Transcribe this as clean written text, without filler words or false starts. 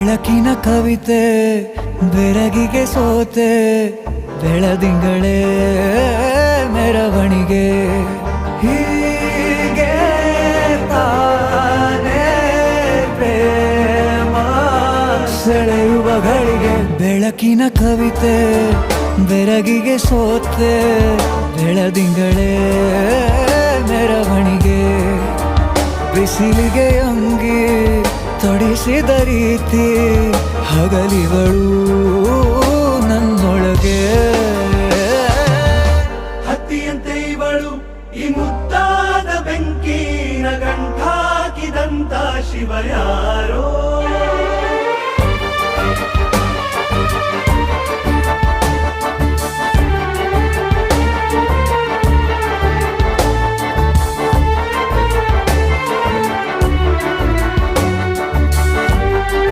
ಬೆಳಕಿನ ಕವಿತೆ ಬೆರಗಿಗೆ ಸೋತೆ ಬೆಳದಿಂಗಳೇ ಮೆರವಣಿಗೆ ಹೀಗೆ ತಾನೇ ಪ್ರೇಮ ಸೆಳೆಯುವ ಗಳಿಗೆ ಬೆಳಕಿನ ಕವಿತೆ ಬೆರಗಿಗೆ ಸೋತೆ ಬೆಳದಿಂಗಳೇ ಮೆರವಣಿಗೆ ಬಿಸಿಲಿಗೆ ಅಂಗಿ ತೊಡಿಸಿದ ರೀತಿ ಹಗಲಿಗಳು ನನ್ನೊಳಗೆ ಹತ್ತಿಯಂತೆ ಇವಳು ಈ ಮುದ್ದಾದ ಬೆಂಕಿನ ಗಂಟಾಕಿದಂತ ಶಿವ ಯಾರೋ